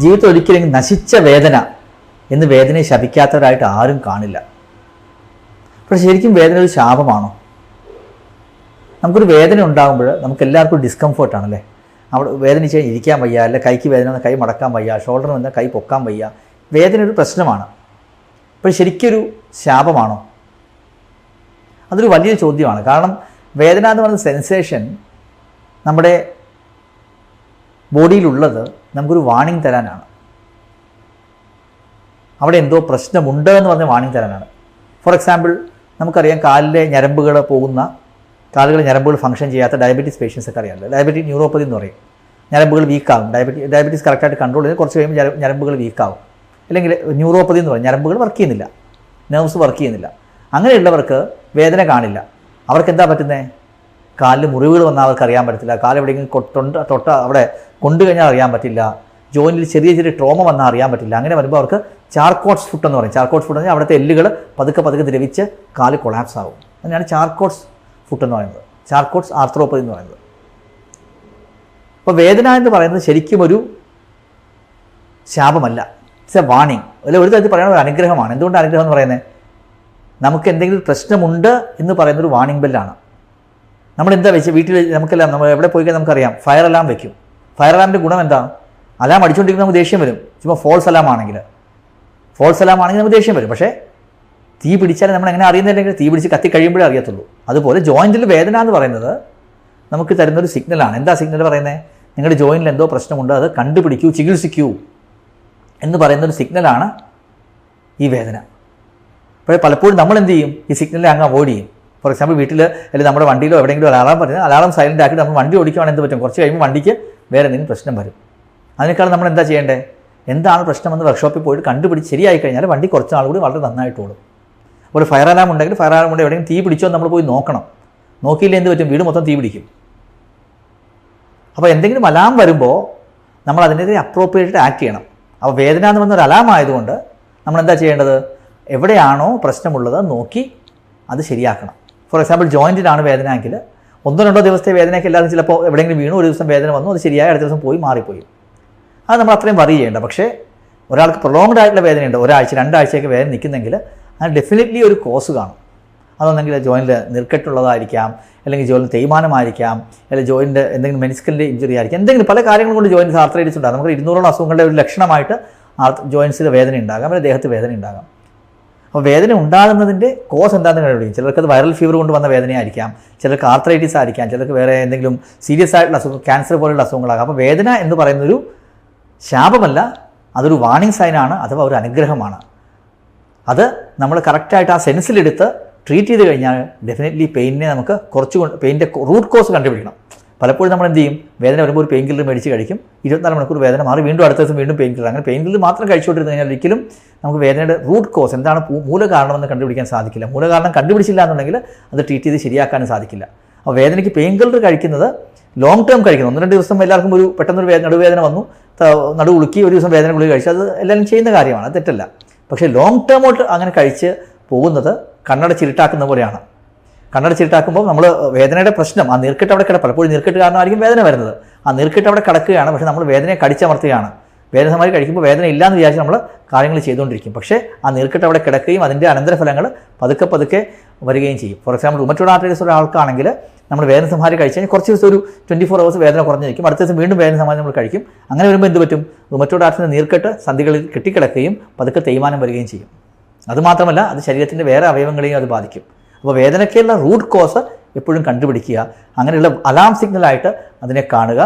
ജീവിതത്തിൽ ഒരിക്കലും നശിച്ച വേദന എന്ന് വേദനയെ ശപിക്കാത്തവരായിട്ട് ആരും കാണില്ല. പക്ഷെ ശരിക്കും വേദന ഒരു ശാപമാണോ? നമുക്കൊരു വേദന ഉണ്ടാകുമ്പോൾ നമുക്ക് എല്ലാവർക്കും ഡിസ്കംഫേർട്ടാണല്ലേ. അവിടെ വേദനിച്ച് ഇരിക്കാൻ വയ്യ, അല്ലെ കൈക്ക് വേദന വന്നാൽ കൈ മടക്കാൻ വയ്യ, ഷോൾഡറിന് വന്നാൽ കൈ പൊക്കാൻ വയ്യ. വേദന ഒരു പ്രശ്നമാണ്. അപ്പോൾ ശരിക്കൊരു ശാപമാണോ? അതൊരു വലിയ ചോദ്യമാണ്. കാരണം വേദന എന്ന് പറയുന്ന സെൻസേഷൻ നമ്മുടെ ബോഡിയിലുള്ളത് നമുക്കൊരു വാണിംഗ് തരാനാണ്. അവിടെ എന്തോ പ്രശ്നമുണ്ട് എന്ന് പറഞ്ഞ വാണിംഗ് തരാനാണ്. ഫോർ എക്സാമ്പിൾ, നമുക്കറിയാം കാലിലെ ഞരമ്പുകൾ പോകുന്ന, കാലുകളിലെ ഞരമ്പുകൾ ഫംഗ്ഷൻ ചെയ്യാത്ത ഡയബറ്റീസ് പേഷ്യൻസ് ഒക്കെ അറിയാമല്ലോ. ഡയബറ്റിക് ന്യൂറോപ്പതി എന്ന് പറയും. ഞരമ്പുകൾ വീക്കാവും. ഡയബറ്റീസ് കറക്റ്റായിട്ട് കൺട്രോൾ ചെയ്ത് കുറച്ച് കഴിയുമ്പോൾ ഞരമ്പുകൾ വീക്കാവും. അല്ലെങ്കിൽ ന്യൂറോപ്പതി എന്ന് പറയും, ഞരമ്പുകൾ വർക്ക് ചെയ്യുന്നില്ല, നെർവ്സ് വർക്ക് ചെയ്യുന്നില്ല. അങ്ങനെയുള്ളവർക്ക് വേദന കാണില്ല. അവർക്ക് എന്താ പറ്റുന്നത്? കാലിൽ മുറിവുകൾ വന്നാൽ അവർക്ക് അറിയാൻ പറ്റത്തില്ല. കാലെവിടെയെങ്കിലും തൊട്ട അവിടെ കൊണ്ടു കഴിഞ്ഞാൽ അറിയാൻ പറ്റില്ല. ജോയിൻറ്റിൽ ചെറിയ ചെറിയ ട്രോമ വന്നാൽ അറിയാൻ പറ്റില്ല. അങ്ങനെ വരുമ്പോൾ അവർക്ക് ചാർക്കോട്ട്സ് ഫുട്ട് എന്ന് പറയും. ചാർക്കോട്ട്സ് ഫുട്ട് എന്ന് പറഞ്ഞാൽ അവിടുത്തെ എല്ലുകൾ പതുക്കെ ദ്രവിച്ച് കാല് കൊളാപ്സ് ആവും. അങ്ങനെയാണ് ചാർക്കോട്ട്സ് ഫുട്ട് എന്ന് പറയുന്നത്, ചാർക്കോട്ട്സ് ആർത്രോപ്പതി എന്ന് പറയുന്നത്. അപ്പോൾ വേദന എന്ന് പറയുന്നത് ശരിക്കും ഒരു ശാപമല്ല, ഇറ്റ്സ് എ വാണിംഗ്. അല്ല, ഒരു തരത്തിൽ പറയുന്ന ഒരു അനുഗ്രഹമാണ്. എന്തുകൊണ്ട് അനുഗ്രഹം എന്ന് പറയുന്നത്? നമുക്ക് എന്തെങ്കിലും പ്രശ്നമുണ്ട് എന്ന് പറയുന്നൊരു വാണിംഗ് ബെല്ലാണ്. നമ്മളെന്താ വെച്ച് വീട്ടിൽ നമുക്കെല്ലാം നമ്മൾ എവിടെ പോയി കഴിഞ്ഞാൽ നമുക്കറിയാം, ഫയർ അലാം വെക്കും. ഫയർ അലാമിൻ്റെ ഗുണം എന്താ? അലാം അടിച്ചുകൊണ്ടിരിക്കുന്ന നമുക്ക് ദേഷ്യം വരും. ചുമ്മാ ഫോൾസ് അലാം ആണെങ്കിൽ നമുക്ക് ദേഷ്യം വരും. പക്ഷേ തീ പിടിച്ചാൽ നമ്മൾ എങ്ങനെ അറിയുന്നില്ലെങ്കിൽ തീ പിടിച്ച് കത്തി കഴിയുമ്പോഴേ അറിയത്തുള്ളൂ. അതുപോലെ ജോയിൻറ്റിൽ വേദന എന്ന് പറയുന്നത് നമുക്ക് തരുന്നൊരു സിഗ്നലാണ്. എന്താ സിഗ്നൽ പറയുന്നത്? നിങ്ങളുടെ ജോയിൻറ്റിൽ എന്തോ പ്രശ്നമുണ്ട്, അത് കണ്ടുപിടിക്കൂ, ചികിത്സിക്കൂ എന്ന് പറയുന്നൊരു സിഗ്നലാണ് ഈ വേദന. അപ്പോൾ പലപ്പോഴും നമ്മൾ എന്ത് ചെയ്യും? ഈ സിഗ്നലിനെ അങ്ങ് അവോയ്ഡ് ചെയ്യും. ഫോർ എക്സാമ്പിൾ, വീട്ടിൽ അല്ലെങ്കിൽ നമ്മുടെ വണ്ടിയിലോ എവിടെയെങ്കിലും അലാറം പറയുന്നത്, അലാറം സൈലൻ്റ് ആക്കിയിട്ട് നമ്മൾ വണ്ടി ഓടിക്കുകയാണെങ്കിൽ എന്ത് പറ്റും? കുറച്ച് കഴിയുമ്പോൾ വണ്ടിക്ക് വേറെ എന്തെങ്കിലും പ്രശ്നം വരും. അതിനേക്കാൾ നമ്മൾ എന്താ ചെയ്യേണ്ടത്? എന്താണ് പ്രശ്നമെന്ന് വർക്ക്ഷോപ്പിൽ പോയിട്ട് കണ്ടുപിടിച്ച് ശരിയായി കഴിഞ്ഞാൽ വണ്ടി കുറച്ച് നാൾ കൂടി വളരെ നന്നായിട്ട് ഓടും. ഒരു ഫയർ അലാം ഉണ്ടെങ്കിൽ ഫയർ അലാം കൊണ്ട് എവിടെയെങ്കിലും തീ പിടിച്ചോ നമ്മൾ പോയി നോക്കണം. നോക്കിയില്ല എന്ത് പറ്റും? വീട് മൊത്തം തീ പിടിക്കും. അപ്പോൾ എന്തെങ്കിലും അലാം വരുമ്പോൾ നമ്മൾ അതിനെതിരെ അപ്രോപ്രിയേറ്റ് ആക്ട് ചെയ്യണം. അപ്പോൾ വേദന എന്ന് പറഞ്ഞൊരു അലാം ആയതുകൊണ്ട് നമ്മൾ എന്താ ചെയ്യേണ്ടത്? എവിടെയാണോ പ്രശ്നമുള്ളത് നോക്കി അത് ശരിയാക്കണം. ഫോർ എക്സാമ്പിൾ, ജോയിൻറ്റിലാണ് വേദന എങ്കിൽ 1-2 ദിവസത്തെ വേദനയൊക്കെ എല്ലാവരും ചിലപ്പോൾ എവിടെയെങ്കിലും വീണു, ഒരു ദിവസം വേദന വന്നു, അത് ശരിയായി അടുത്ത ദിവസം പോയി മാറിപ്പോയി. അത് നമ്മൾ അത്രയും വറി ചെയ്യേണ്ട. പക്ഷേ ഒരാൾക്ക് പ്രൊലോങ്ഡ് ആയിട്ടുള്ള വേദനയുണ്ട്, 1 ആഴ്ച 2 ആഴ്ചയൊക്കെ വേദന നിൽക്കുന്നെങ്കിൽ അത് ഡെഫിനറ്റ്ലി ഒരു കോസ് കാണും. അതൊന്നെങ്കിൽ ജോയിൻറ്റിൽ നീർക്കെട്ടുള്ളതായിരിക്കാം, അല്ലെങ്കിൽ ജോയിൻറ്റ് തേയ്മാനമായിരിക്കാം, അല്ലെങ്കിൽ ജോയിൻറ്റ് എന്തെങ്കിലും മെനിസ്കലിൻ്റെ ഇഞ്ചുറി ആയിരിക്കാം. എന്തെങ്കിലും പല കാര്യങ്ങൾ കൊണ്ട് ജോയിൻറ്റ് ആർത്രൈറ്റിസ് ഉണ്ടാകും. നമുക്ക് 200ഓളം അസുഖങ്ങളുടെ ഒരു ലക്ഷണമായിട്ട് ജോയിൻറ്റ്സിൽ വേദന ഉണ്ടാകാം, അല്ലെങ്കിൽ ദേഹത്ത് വേദന ഉണ്ടാകാം. അപ്പോൾ വേദന ഉണ്ടാകുന്നതിൻ്റെ കോസ് എന്താണെന്ന് കണ്ടുപിടിക്കും. ചിലർക്ക് അത് വൈറൽ ഫീവർ കൊണ്ട് വന്ന വേദനയായിരിക്കാം, ചിലർക്ക് ആർത്രൈറ്റിസ് ആയിരിക്കാം, ചിലർക്ക് വേറെ എന്തെങ്കിലും സീരിയസ് ആയിട്ടുള്ള അസുഖം, ക്യാൻസർ പോലുള്ള അസുഖങ്ങളാകാം. അപ്പോൾ വേദന എന്ന് പറയുന്നൊരു ശാപമല്ല, അതൊരു വാണിംഗ് സൈനാണ്, അഥവാ ഒരു അനുഗ്രഹമാണ്. അത് നമ്മൾ കറക്റ്റായിട്ട് ആ സെൻസിലെടുത്ത് ട്രീറ്റ് ചെയ്ത് കഴിഞ്ഞാൽ ഡെഫിനറ്റ്ലി പെയിനെ നമുക്ക് പെയിൻ്റെ റൂട്ട് കോസ് കണ്ടുപിടിക്കണം. പലപ്പോഴും നമ്മൾ എന്ത് ചെയ്യും? വേദന വരുമ്പോൾ ഒരു പെയിൻ കില്ലർ മേടിച്ച് കഴിക്കും, 24 മണിക്കൂർ വേദന മാറി, വീണ്ടും അടുത്ത ദിവസം വീണ്ടും പെയിൻ കില്ലർ. അങ്ങനെ പെയിൻ കില്ലർ മാത്രം കഴിച്ചുകൊണ്ടിരുന്നു കഴിഞ്ഞാൽ ഒരിക്കലും നമുക്ക് വേദനയുടെ റൂട്ട് കോസ് എന്താണ്, മൂലകാരണമെന്ന് കണ്ടുപിടിക്കാൻ സാധിക്കില്ല. മൂലകാരണം കണ്ടുപിടിച്ചില്ല എന്നുണ്ടെങ്കിൽ അത് ട്രീറ്റ് ചെയ്ത് ശരിയാക്കാനും സാധിക്കില്ല. അപ്പോൾ വേദനയ്ക്ക് പെയിൻ കില്ലർ കഴിക്കുന്നത് ലോങ് ടേം കഴിക്കുന്നത്. 1-2 ദിവസം എല്ലാവർക്കും പെട്ടെന്നൊരു നടുവേദന വന്നു, നടു ഉളുക്കി ഒരു ദിവസം വേദന ഗുളിക കഴിച്ചു, അത് എല്ലാവരും ചെയ്യുന്ന കാര്യമാണ്, അത് തെറ്റല്ല. പക്ഷേ ലോങ് ടേമോട്ട് അങ്ങനെ കഴിച്ച് പോകുന്നത് കണ്ണട ചിരുട്ടാക്കുന്ന പോലെയാണ്. കണ്ണട ചിരുട്ടാക്കുമ്പോൾ നമ്മൾ വേദനയുടെ പ്രശ്നം, ആ നീർക്കെട്ട് അവിടെ പലപ്പോഴും നീർക്കെട്ട് കാരണമായിരിക്കും വേദന വരുന്നത്. ആ നീർക്കെട്ട് അവിടെ കിടക്കുകയാണ്, പക്ഷേ നമ്മൾ വേദനയെ കടിച്ചമർത്തുകയാണ്. വേദന സമയം കഴിക്കുമ്പോൾ വേദന ഇല്ലയെന്ന് വിചാരിച്ച് നമ്മൾ കാര്യങ്ങൾ ചെയ്തുകൊണ്ടിരിക്കും. പക്ഷേ ആ നീർക്കെട്ട് അവിടെ കിടക്കുകയും അതിൻ്റെ അനന്തരഫലങ്ങൾ പതുക്കെ വരികയും ചെയ്യും. ഫോർ എക്സാമ്പിൾ, റുമറ്റോയ്ഡ് ആർത്രൈറ്റിസ് ഒരാൾക്കാണെങ്കിൽ നമ്മൾ വേദന സംഹാരി കഴിച്ച് കഴിഞ്ഞാൽ കുറച്ച് ദിവസം ഒരു 24 hours വേദന കുറഞ്ഞിരിക്കും, അടുത്ത ദിവസം വീണ്ടും വേദന സംഹാരി നമ്മൾ കഴിക്കും. അങ്ങനെ വരുമ്പോൾ എന്ത് പറ്റും? റുമറ്റോയ്ഡ് ആർത്രൈറ്റിസിൻ്റെ നീർക്കെട്ട് സന്ധികളിൽ കെട്ടിക്കിടക്കുകയും പതുക്കെ തേയ്മാനം വരികയും ചെയ്യും. അതുമാത്രമല്ല, അത് ശരീരത്തിൻ്റെ വേറെ അവയവങ്ങളെയും അത് ബാധിക്കും. അപ്പോൾ വേദനയ്ക്കുള്ള റൂട്ട് കോസ് എപ്പോഴും കണ്ടുപിടിക്കുക, അങ്ങനെയുള്ള അലാം സിഗ്നലായിട്ട് അതിനെ കാണുക,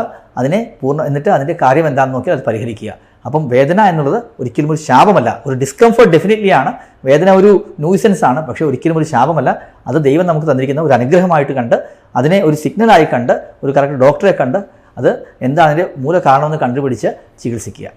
എന്നിട്ട് അതിൻ്റെ കാര്യം എന്താണെന്ന് നോക്കി അത് പരിഹരിക്കുക. അപ്പം വേദന എന്നുള്ളത് ഒരിക്കലും ഒരു ശാപമല്ല, ഒരു ഡിസ്കംഫർട്ട് ഡെഫിനറ്റ്ലി ആണ്. വേദന ഒരു ന്യൂസൻസ് ആണ്, പക്ഷേ ഒരിക്കലും ഒരു ശാപമല്ല. അത് ദൈവം നമുക്ക് തന്നിരിക്കുന്ന ഒരു അനുഗ്രഹമായിട്ട് കണ്ട്, അതിനെ ഒരു സിഗ്നലായി കണ്ട്, ഒരു കറക്റ്റ് ഡോക്ടറെ കണ്ട്, അത് എന്താണ് അതിൻ്റെ മൂല കാരണമെന്ന് കണ്ടുപിടിച്ച് ചികിത്സിക്കുക.